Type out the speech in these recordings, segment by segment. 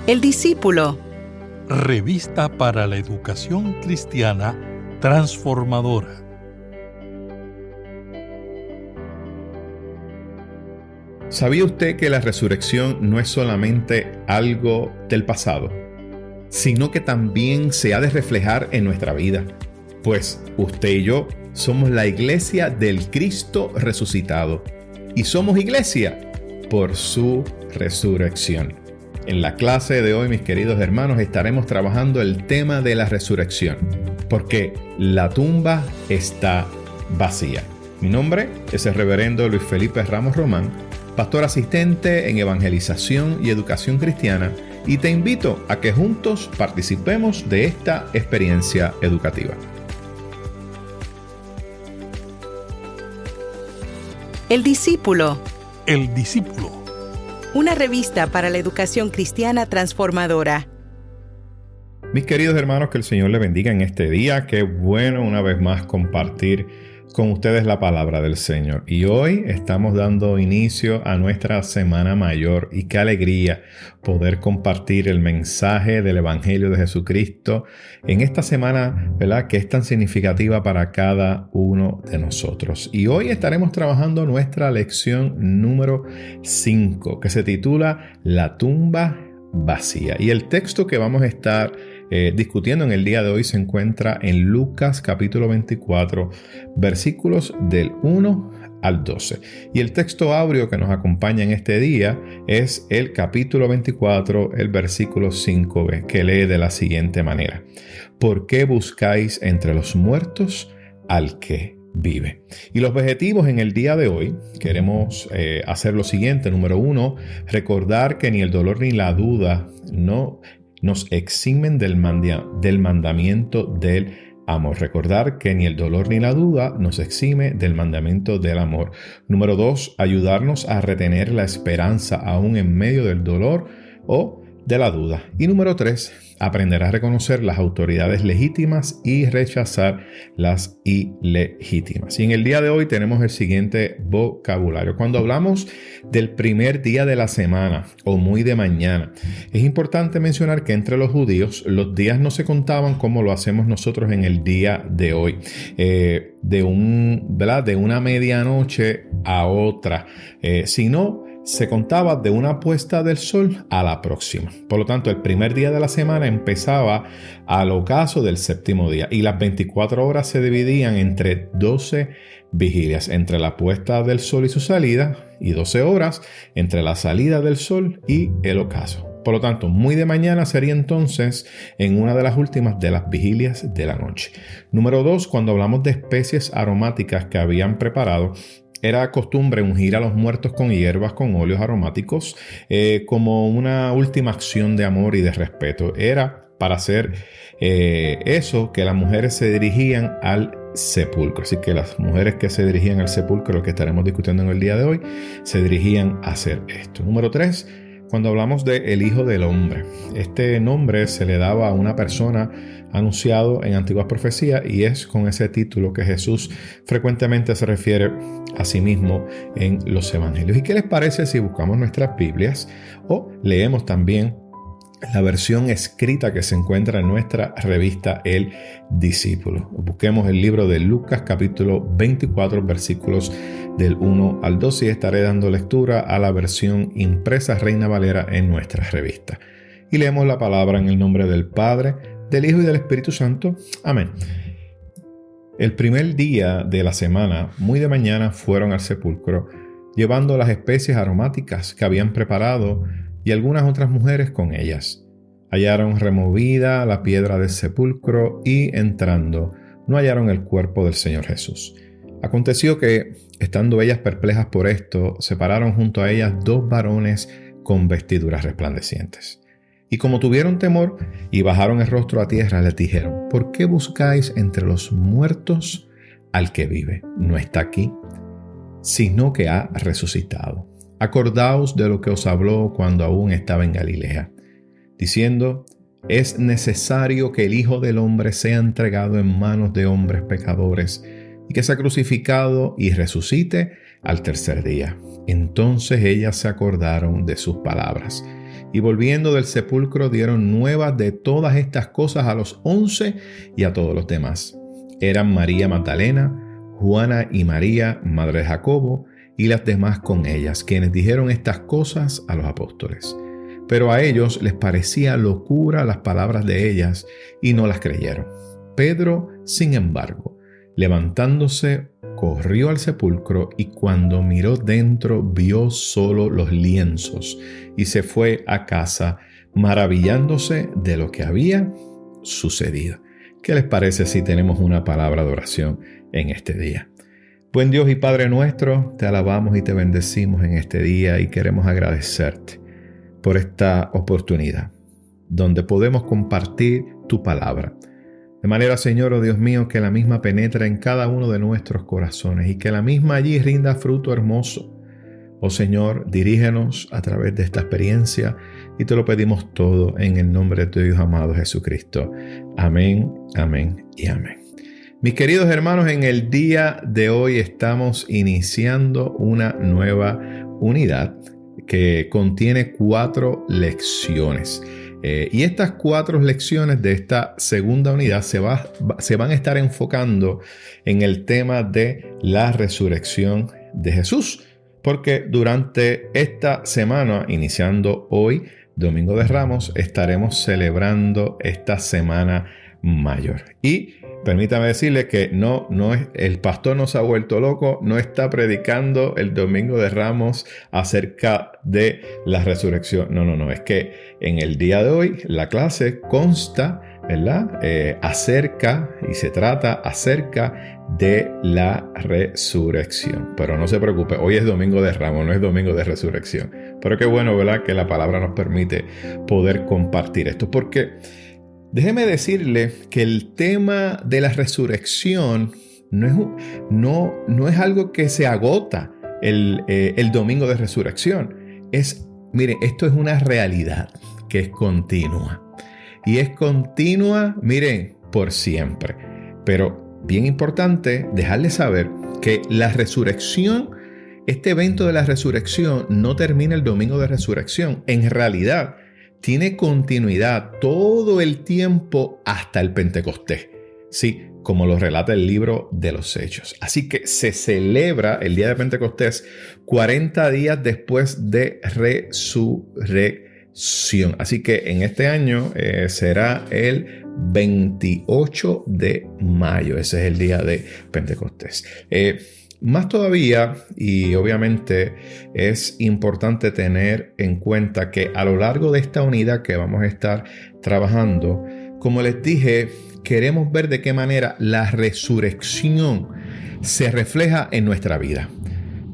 El discípulo. Revista para la educación cristiana transformadora. ¿Sabía usted que la resurrección no es solamente algo del pasado, sino que también se ha de reflejar en nuestra vida? Pues usted y yo somos la iglesia del Cristo resucitado y somos iglesia por su resurrección. En la clase de hoy, mis queridos hermanos, estaremos trabajando el tema de la resurrección, porque la tumba está vacía. Mi nombre es el reverendo Luis Felipe Ramos Román, pastor asistente en evangelización y educación cristiana, y te invito a que juntos participemos de esta experiencia educativa. El discípulo. El discípulo. Una revista para la educación cristiana transformadora. Mis queridos hermanos, que el Señor les bendiga en este día. Qué bueno una vez más compartir con ustedes la palabra del Señor. Y hoy estamos dando inicio a nuestra Semana Mayor y qué alegría poder compartir el mensaje del Evangelio de Jesucristo en esta semana, ¿verdad?, que es tan significativa para cada uno de nosotros. Y hoy estaremos trabajando nuestra lección número 5, que se titula La tumba vacía. Y el texto que vamos a estar discutiendo en el día de hoy se encuentra en Lucas capítulo 24, versículos del 1 al 12. Y el texto áureo que nos acompaña en este día es el capítulo 24, el versículo 5b, que lee de la siguiente manera: ¿Por qué buscáis entre los muertos al que vive? Y los objetivos en el día de hoy queremos hacer lo siguiente. Número 1, recordar que ni el dolor ni la duda nos eximen del mandamiento del amor. Recordar que ni el dolor ni la duda nos exime del mandamiento del amor. Número 2, ayudarnos a retener la esperanza aún en medio del dolor o de la duda. Y número 3, aprender a reconocer las autoridades legítimas y rechazar las ilegítimas. Y en el día de hoy tenemos el siguiente vocabulario. Cuando hablamos del primer día de la semana o muy de mañana, es importante mencionar que entre los judíos los días no se contaban como lo hacemos nosotros en el día de hoy, de una medianoche a otra, sino se contaba de una puesta del sol a la próxima. Por lo tanto, el primer día de la semana empezaba al ocaso del séptimo día y las 24 horas se dividían entre 12 vigilias, entre la puesta del sol y su salida, y 12 horas entre la salida del sol y el ocaso. Por lo tanto, muy de mañana sería entonces en una de las últimas de las vigilias de la noche. Número 2, cuando hablamos de especies aromáticas que habían preparado, era costumbre ungir a los muertos con hierbas, con óleos aromáticos, como una última acción de amor y de respeto. Era para hacer eso que las mujeres se dirigían al sepulcro. Así que las mujeres que se dirigían al sepulcro, lo que estaremos discutiendo en el día de hoy, se dirigían a hacer esto. Número 3, cuando hablamos de el Hijo del Hombre. Este nombre se le daba a una persona anunciado en antiguas profecías y es con ese título que Jesús frecuentemente se refiere a sí mismo en los evangelios. ¿Y qué les parece si buscamos nuestras Biblias o leemos también la versión escrita que se encuentra en nuestra revista El Discípulo? Busquemos el libro de Lucas capítulo 24 versículos del 1 al 12 y estaré dando lectura a la versión impresa Reina Valera en nuestra revista. Y leemos la palabra en el nombre del Padre, del Hijo y del Espíritu Santo. Amén. El primer día de la semana, muy de mañana, fueron al sepulcro, llevando las especies aromáticas que habían preparado y algunas otras mujeres con ellas. Hallaron removida la piedra del sepulcro y, entrando, no hallaron el cuerpo del Señor Jesús. Aconteció que, estando ellas perplejas por esto, se pararon junto a ellas 2 varones con vestiduras resplandecientes. Y como tuvieron temor y bajaron el rostro a tierra, les dijeron: ¿Por qué buscáis entre los muertos al que vive? No está aquí, sino que ha resucitado. Acordaos de lo que os habló cuando aún estaba en Galilea, diciendo: es necesario que el Hijo del Hombre sea entregado en manos de hombres pecadores y que sea crucificado y resucite al tercer día. Entonces ellas se acordaron de sus palabras Y volviendo del sepulcro dieron nuevas de todas estas cosas a los 11 y a todos los demás. Eran María Magdalena, Juana y María, madre de Jacobo, y las demás con ellas, quienes dijeron estas cosas a los apóstoles. Pero a ellos les parecía locura las palabras de ellas y no las creyeron. Pedro, sin embargo, levantándose, corrió al sepulcro y cuando miró dentro vio solo los lienzos y se fue a casa maravillándose de lo que había sucedido. ¿Qué les parece si tenemos una palabra de oración en este día? Buen Dios y Padre nuestro, te alabamos y te bendecimos en este día y queremos agradecerte por esta oportunidad donde podemos compartir tu palabra. De manera, Señor, oh Dios mío, que la misma penetre en cada uno de nuestros corazones y que la misma allí rinda fruto hermoso. Oh Señor, dirígenos a través de esta experiencia y te lo pedimos todo en el nombre de tu Hijo amado Jesucristo. Amén, amén y amén. Mis queridos hermanos, en el día de hoy estamos iniciando una nueva unidad que contiene 4 lecciones. Y estas 4 lecciones de esta segunda unidad se van a estar enfocando en el tema de la resurrección de Jesús. Porque durante esta semana, iniciando hoy, Domingo de Ramos, estaremos celebrando esta Semana Mayor. Y permítame decirle que no es, el pastor no se ha vuelto loco, no está predicando el Domingo de Ramos acerca de la resurrección. No, es que en el día de hoy la clase consta, ¿verdad? Acerca y se trata acerca de la resurrección. Pero no se preocupe, hoy es Domingo de Ramos, no es Domingo de Resurrección. Pero qué bueno, ¿verdad? Que la palabra nos permite poder compartir esto, porque déjeme decirle que el tema de la resurrección no es algo que se agota el Domingo de Resurrección. Mire, esto es una realidad que es continua. Y es continua, miren, por siempre. Pero bien importante dejarles saber que la resurrección, este evento de la resurrección no termina el Domingo de Resurrección. En realidad, tiene continuidad todo el tiempo hasta el Pentecostés, sí, como lo relata el libro de los Hechos. Así que se celebra el día de Pentecostés 40 días después de resurrección. Así que en este año será el 28 de mayo. Ese es el día de Pentecostés. Más todavía, y obviamente es importante tener en cuenta que a lo largo de esta unidad que vamos a estar trabajando, como les dije, queremos ver de qué manera la resurrección se refleja en nuestra vida.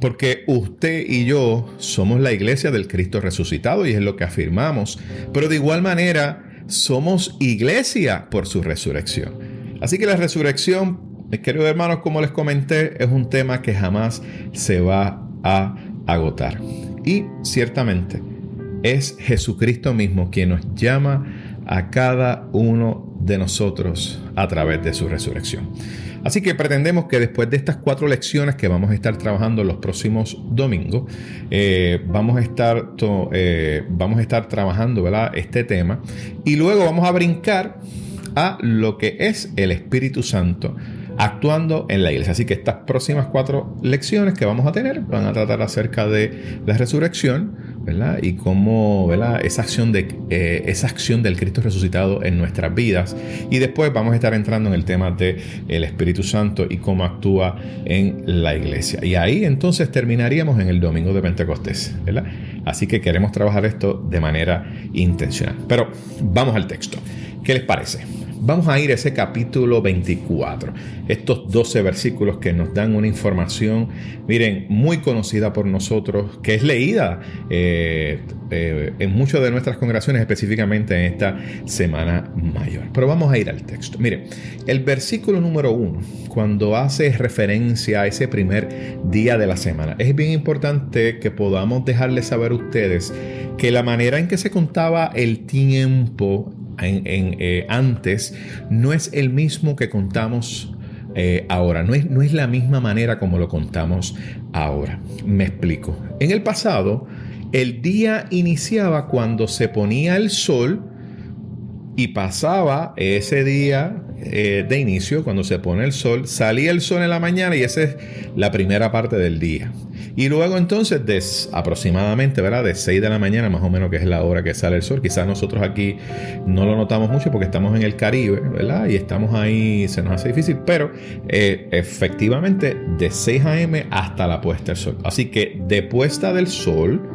Porque usted y yo somos la iglesia del Cristo resucitado y es lo que afirmamos, pero de igual manera somos iglesia por su resurrección. Así que la resurrección, mis queridos hermanos, como les comenté, es un tema que jamás se va a agotar. Y ciertamente es Jesucristo mismo quien nos llama a cada uno de nosotros a través de su resurrección. Así que pretendemos que después de estas 4 lecciones que vamos a estar trabajando los próximos domingos, vamos a estar trabajando, ¿verdad?, este tema. Y luego vamos a brincar a lo que es el Espíritu Santo actuando en la iglesia. Así que estas próximas 4 lecciones que vamos a tener van a tratar acerca de la resurrección, ¿verdad? Y cómo, ¿verdad?, esa acción del Cristo resucitado en nuestras vidas. Y después vamos a estar entrando en el tema del Espíritu Santo y cómo actúa en la iglesia. Y ahí entonces terminaríamos en el Domingo de Pentecostés, ¿verdad? Así que queremos trabajar esto de manera intencional. Pero vamos al texto. ¿Qué les parece? Vamos a ir a ese capítulo 24, estos 12 versículos que nos dan una información, miren, muy conocida por nosotros, que es leída en muchas de nuestras congregaciones, específicamente en esta Semana Mayor. Pero vamos a ir al texto. Miren, el versículo número 1, cuando hace referencia a ese primer día de la semana, es bien importante que podamos dejarles saber a ustedes que la manera en que se contaba el tiempo antes no es el mismo que contamos ahora, no es la misma manera como lo contamos ahora. Me explico. En el pasado, El día iniciaba cuando se ponía el sol y pasaba ese día de inicio, cuando se pone el sol, salía el sol en la mañana y esa es la primera parte del día. Y luego entonces aproximadamente, ¿verdad? De 6 de la mañana más o menos, que es la hora que sale el sol. Quizás nosotros aquí no lo notamos mucho porque estamos en el Caribe, ¿verdad? Y estamos ahí, se nos hace difícil, pero efectivamente de 6 a.m. hasta la puesta del sol. Así que de puesta del sol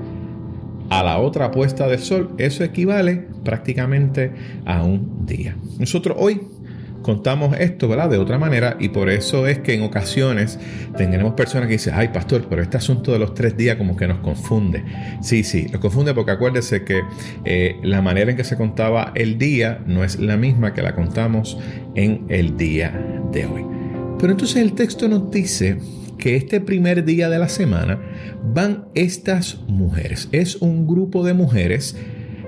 a la otra puesta del sol, eso equivale prácticamente a un día. Nosotros hoy contamos esto, ¿verdad? De otra manera, y por eso es que en ocasiones tendremos personas que dicen, ay pastor, pero este asunto de los 3 días como que nos confunde. Sí, nos confunde porque acuérdese que la manera en que se contaba el día no es la misma que la contamos en el día de hoy. Pero entonces el texto nos dice que este primer día de la semana van estas mujeres. Es un grupo de mujeres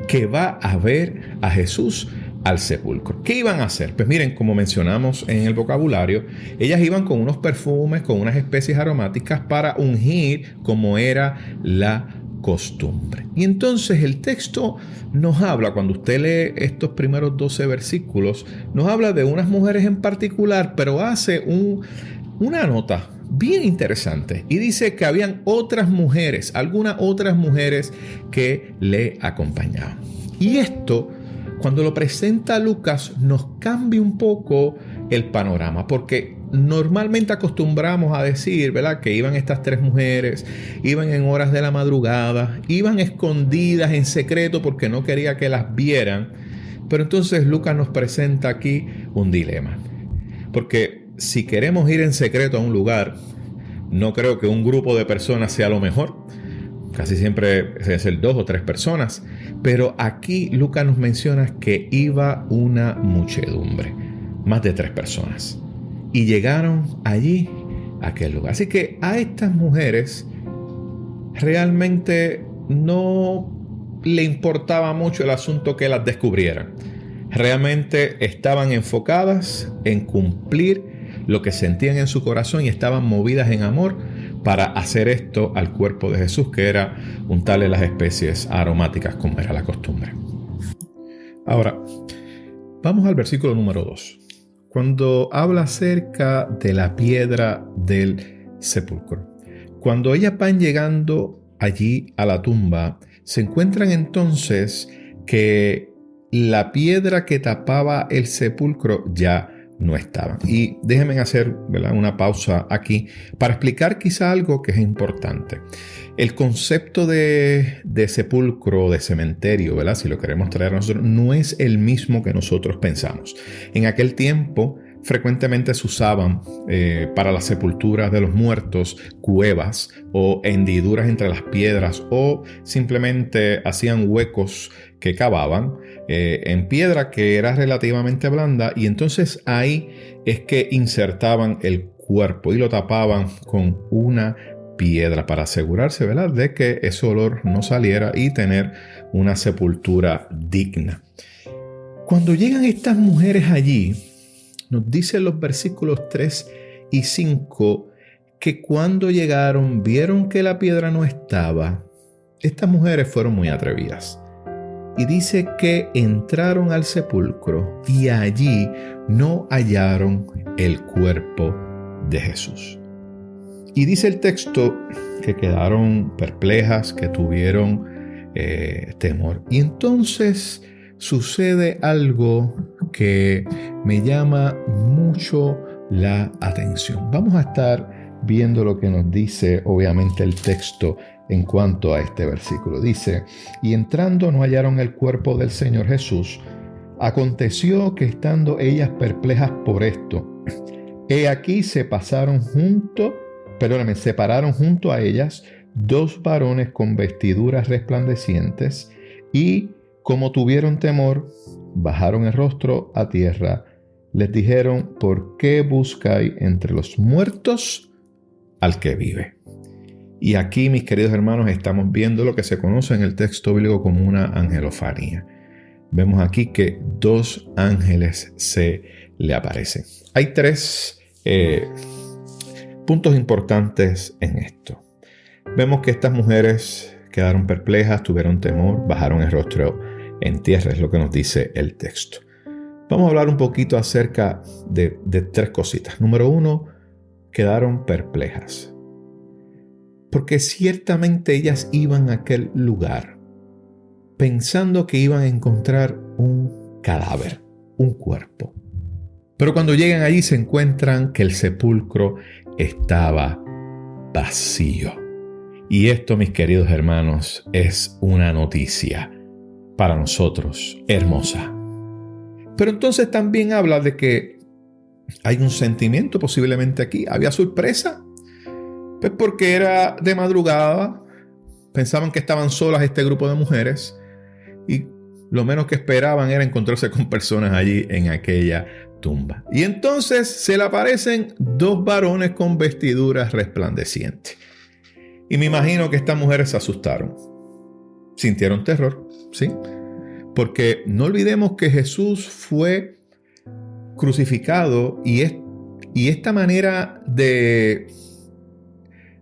que va a ver a Jesús al sepulcro. ¿Qué iban a hacer? Pues miren, como mencionamos en el vocabulario, ellas iban con unos perfumes, con unas especies aromáticas para ungir como era la costumbre. Y entonces el texto nos habla, cuando usted lee estos primeros 12 versículos, nos habla de unas mujeres en particular, pero hace una nota bien interesante y dice que habían otras mujeres, algunas otras mujeres que le acompañaban. Y esto, cuando lo presenta Lucas, nos cambia un poco el panorama, porque normalmente acostumbramos a decir, ¿verdad?, que iban estas 3 mujeres, iban en horas de la madrugada, iban escondidas en secreto porque no quería que las vieran. Pero entonces Lucas nos presenta aquí un dilema, porque si queremos ir en secreto a un lugar, no creo que un grupo de personas sea lo mejor. Casi siempre es ser 2 o 3 personas. Pero aquí Lucas nos menciona que iba una muchedumbre, más de 3 personas. Y llegaron allí, a aquel lugar. Así que a estas mujeres realmente no le importaba mucho el asunto que las descubrieran. Realmente estaban enfocadas en cumplir lo que sentían en su corazón y estaban movidas en amor para hacer esto al cuerpo de Jesús, que era untarle las especies aromáticas como era la costumbre. Ahora, vamos al versículo número 2. Cuando habla acerca de la piedra del sepulcro. Cuando ellas van llegando allí a la tumba, se encuentran entonces que la piedra que tapaba el sepulcro ya no estaban. Y déjenme hacer, ¿verdad?, una pausa aquí para explicar quizá algo que es importante. El concepto de sepulcro, de cementerio, ¿verdad?, si lo queremos traer a nosotros, no es el mismo que nosotros pensamos. En aquel tiempo frecuentemente se usaban para las sepulturas de los muertos cuevas o hendiduras entre las piedras, o simplemente hacían huecos que cavaban en piedra que era relativamente blanda, y entonces ahí es que insertaban el cuerpo y lo tapaban con una piedra para asegurarse, ¿verdad?, de que ese olor no saliera y tener una sepultura digna. Cuando llegan estas mujeres allí, nos dicen los versículos 3 y 5 que cuando llegaron vieron que la piedra no estaba. Estas mujeres fueron muy atrevidas. Y dice que entraron al sepulcro y allí no hallaron el cuerpo de Jesús. Y dice el texto que quedaron perplejas, que tuvieron temor. Y entonces sucede algo que me llama mucho la atención. Vamos a estar viendo lo que nos dice obviamente el texto en cuanto a este versículo. Dice: y entrando no hallaron el cuerpo del Señor Jesús. Aconteció que estando ellas perplejas por esto, he aquí separaron junto a ellas 2 varones con vestiduras resplandecientes, y como tuvieron temor, bajaron el rostro a tierra. Les dijeron: ¿por qué buscáis entre los muertos al que vive? Y aquí, mis queridos hermanos, estamos viendo lo que se conoce en el texto bíblico como una angelofanía. Vemos aquí que 2 ángeles se le aparecen. Hay 3 puntos importantes en esto. Vemos que estas mujeres quedaron perplejas, tuvieron temor, bajaron el rostro en tierra, es lo que nos dice el texto. Vamos a hablar un poquito acerca de 3 cositas. Número 1, quedaron perplejas. Porque ciertamente ellas iban a aquel lugar pensando que iban a encontrar un cadáver, un cuerpo. Pero cuando llegan allí se encuentran que el sepulcro estaba vacío. Y esto, mis queridos hermanos, es una noticia para nosotros hermosa. Pero entonces también habla de que hay un sentimiento posiblemente aquí. Había sorpresa. Pues porque era de madrugada, pensaban que estaban solas este grupo de mujeres y lo menos que esperaban era encontrarse con personas allí en aquella tumba. Y entonces se le aparecen 2 varones con vestiduras resplandecientes. Y me imagino que estas mujeres se asustaron, sintieron terror, ¿sí? Porque no olvidemos que Jesús fue crucificado y esta manera de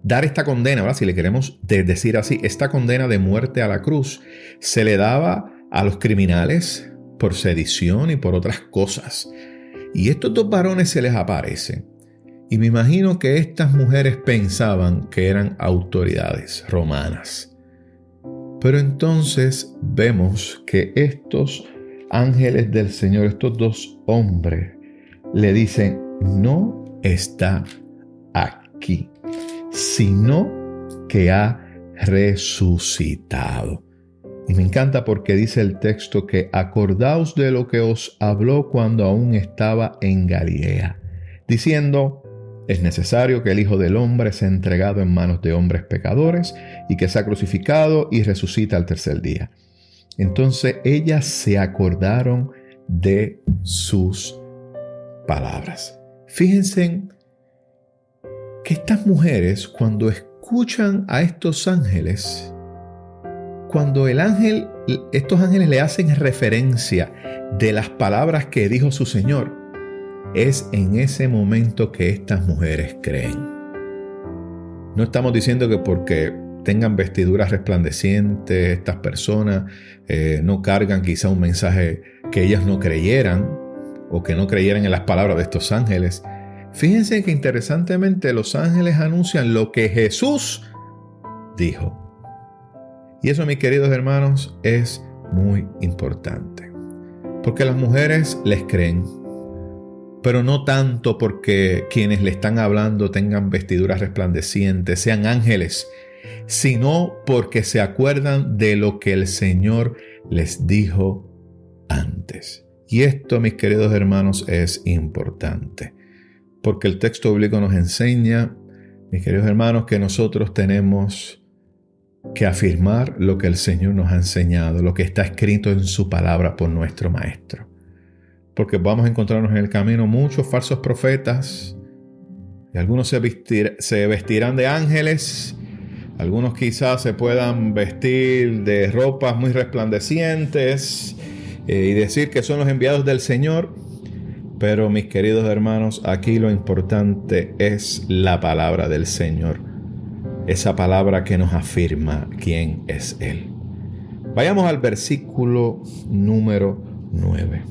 dar esta condena, ¿verdad? Si le queremos decir así, esta condena de muerte a la cruz se le daba a los criminales por sedición y por otras cosas. Y estos 2 varones se les aparecen. Y me imagino que estas mujeres pensaban que eran autoridades romanas. Pero entonces vemos que estos ángeles del Señor, estos 2 hombres, le dicen, no está aquí, sino que ha resucitado. Y me encanta porque dice el texto que acordaos de lo que os habló cuando aún estaba en Galilea, diciendo, es necesario que el Hijo del Hombre sea entregado en manos de hombres pecadores y que sea crucificado y resucita al 3er día. Entonces ellas se acordaron de sus palabras. Fíjense que estas mujeres, cuando escuchan a estos ángeles, cuando estos ángeles le hacen referencia de las palabras que dijo su Señor, es en ese momento que estas mujeres creen. No estamos diciendo que porque tengan vestiduras resplandecientes, estas personas no cargan quizá un mensaje que ellas no creyeran o que no creyeran en las palabras de estos ángeles. Fíjense que interesantemente los ángeles anuncian lo que Jesús dijo. Y eso, mis queridos hermanos, es muy importante. Porque las mujeres les creen, pero no tanto porque quienes le están hablando tengan vestiduras resplandecientes, sean ángeles, sino porque se acuerdan de lo que el Señor les dijo antes. Y esto, mis queridos hermanos, es importante, porque el texto bíblico nos enseña, mis queridos hermanos, que nosotros tenemos que afirmar lo que el Señor nos ha enseñado, lo que está escrito en su palabra por nuestro Maestro. Porque vamos a encontrarnos en el camino muchos falsos profetas, y algunos se vestirán de ángeles, algunos quizás se puedan vestir de ropas muy resplandecientes y decir que son los enviados del Señor. Pero, mis queridos hermanos, aquí lo importante es la palabra del Señor, esa palabra que nos afirma quién es Él. Vayamos al versículo número 9.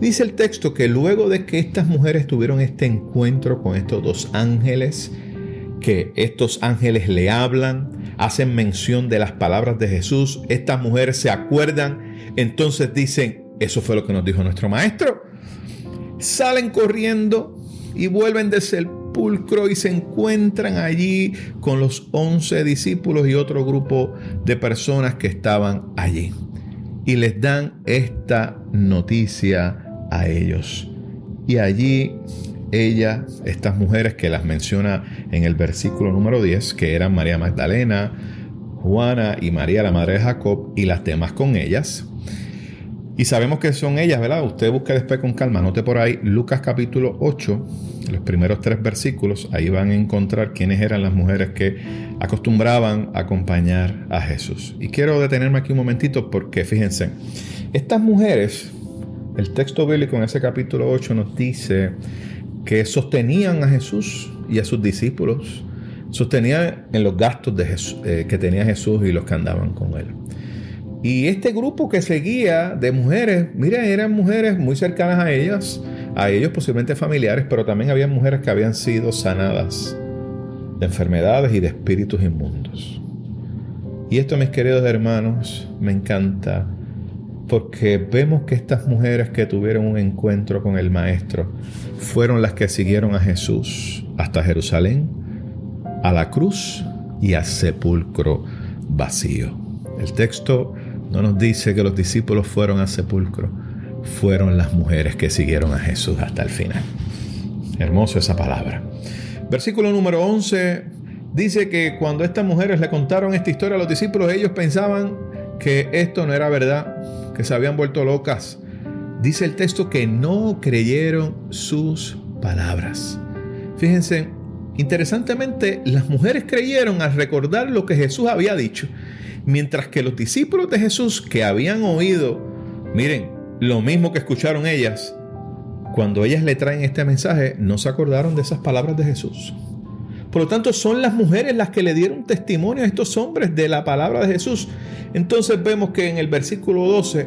Dice el texto que luego de que estas mujeres tuvieron este encuentro con estos 2 ángeles, que estos ángeles le hablan, hacen mención de las palabras de Jesús, estas mujeres se acuerdan, entonces dicen, eso fue lo que nos dijo nuestro Maestro. Salen corriendo y vuelven del sepulcro y se encuentran allí con los 11 discípulos y otro grupo de personas que estaban allí. Y les dan esta noticia a ellos. Y allí estas mujeres que las menciona en el versículo número 10, que eran María Magdalena, Juana y María la madre de Jacob y las demás con ellas. Y sabemos que son ellas, ¿verdad? Usted busca después con calma, anote por ahí Lucas capítulo 8, los primeros 3 versículos, ahí van a encontrar quiénes eran las mujeres que acostumbraban a acompañar a Jesús. Y quiero detenerme aquí un momentito porque fíjense, estas mujeres, el texto bíblico en ese capítulo 8 nos dice que sostenían a Jesús y a sus discípulos sostenía en los gastos que tenía Jesús y los que andaban con él. Y este grupo que seguía de mujeres, mira, eran mujeres muy cercanas a ellos posiblemente familiares, pero también había mujeres que habían sido sanadas de enfermedades y de espíritus inmundos. Y esto, mis queridos hermanos, me encanta, porque vemos que estas mujeres que tuvieron un encuentro con el Maestro fueron las que siguieron a Jesús hasta Jerusalén, a la cruz y al sepulcro vacío. El texto no nos dice que los discípulos fueron al sepulcro, fueron las mujeres que siguieron a Jesús hasta el final. Hermosa esa palabra. Versículo número 11 dice que cuando estas mujeres le contaron esta historia a los discípulos, ellos pensaban que esto no era verdad, que se habían vuelto locas. Dice el texto que no creyeron sus palabras. Fíjense, interesantemente, las mujeres creyeron al recordar lo que Jesús había dicho, mientras que los discípulos de Jesús que habían oído, miren, lo mismo que escucharon ellas, cuando ellas le traen este mensaje, no se acordaron de esas palabras de Jesús. Por lo tanto, son las mujeres las que le dieron testimonio a estos hombres de la palabra de Jesús. Entonces vemos que en el versículo 12,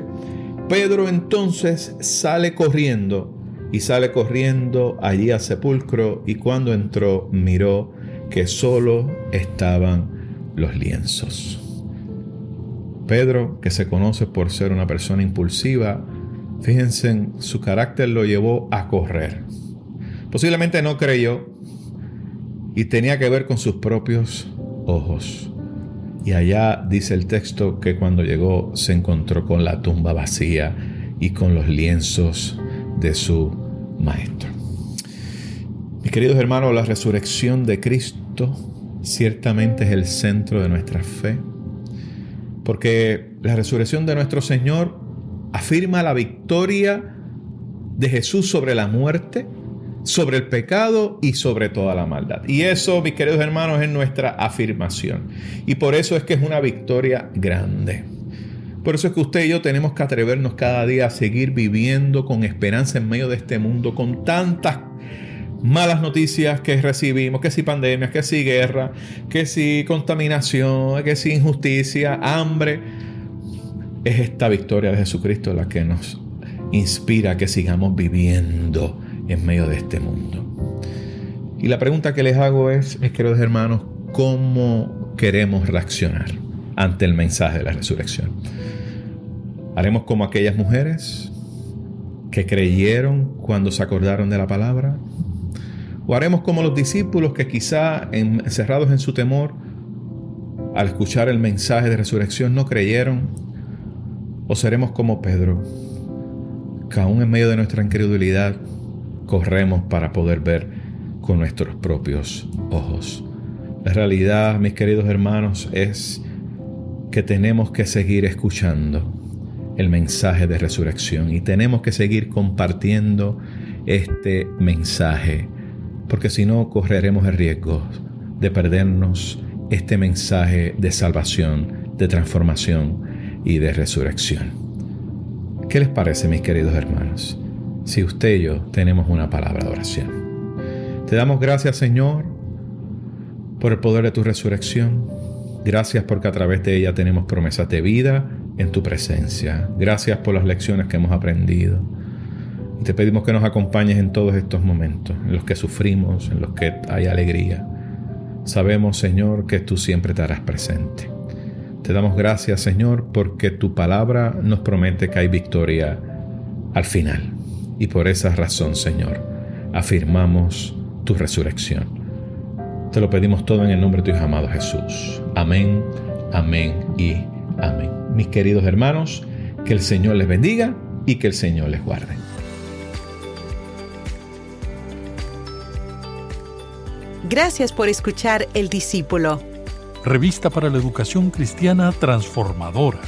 Pedro entonces sale corriendo allí al sepulcro, y cuando entró miró que solo estaban los lienzos. Pedro, que se conoce por ser una persona impulsiva, fíjense, su carácter lo llevó a correr. Posiblemente no creyó y tenía que ver con sus propios ojos. Y allá dice el texto que cuando llegó se encontró con la tumba vacía y con los lienzos de su Maestro. Mis queridos hermanos, la resurrección de Cristo ciertamente es el centro de nuestra fe, porque la resurrección de nuestro Señor afirma la victoria de Jesús sobre la muerte, sobre el pecado y sobre toda la maldad. Y eso, mis queridos hermanos, es nuestra afirmación. Y por eso es que es una victoria grande. Por eso es que usted y yo tenemos que atrevernos cada día a seguir viviendo con esperanza en medio de este mundo, con tantas malas noticias que recibimos, que si pandemias, que si guerra, que si contaminación, que si injusticia, hambre. Es esta victoria de Jesucristo la que nos inspira a que sigamos viviendo en medio de este mundo. Y la pregunta que les hago es, mis queridos hermanos, ¿cómo queremos reaccionar ante el mensaje de la resurrección? ¿Haremos como aquellas mujeres que creyeron cuando se acordaron de la palabra? ¿O haremos como los discípulos que quizá encerrados en su temor, al escuchar el mensaje de resurrección no creyeron? ¿O seremos como Pedro, que aún en medio de nuestra incredulidad corremos para poder ver con nuestros propios ojos? La realidad, mis queridos hermanos, es que tenemos que seguir escuchando el mensaje de resurrección y tenemos que seguir compartiendo este mensaje, porque si no correremos el riesgo de perdernos este mensaje de salvación, de transformación y de resurrección. ¿Qué les parece, mis queridos hermanos, si usted y yo tenemos una palabra de oración? Te damos gracias, Señor, por el poder de tu resurrección. Gracias porque a través de ella tenemos promesas de vida en tu presencia. Gracias por las lecciones que hemos aprendido. Y te pedimos que nos acompañes en todos estos momentos, en los que sufrimos, en los que hay alegría. Sabemos, Señor, que tú siempre te harás presente. Te damos gracias, Señor, porque tu palabra nos promete que hay victoria al final. Y por esa razón, Señor, afirmamos tu resurrección. Te lo pedimos todo en el nombre de tu Hijo amado Jesús. Amén, amén y amén. Mis queridos hermanos, que el Señor les bendiga y que el Señor les guarde. Gracias por escuchar El Discípulo. Revista para la Educación Cristiana Transformadora.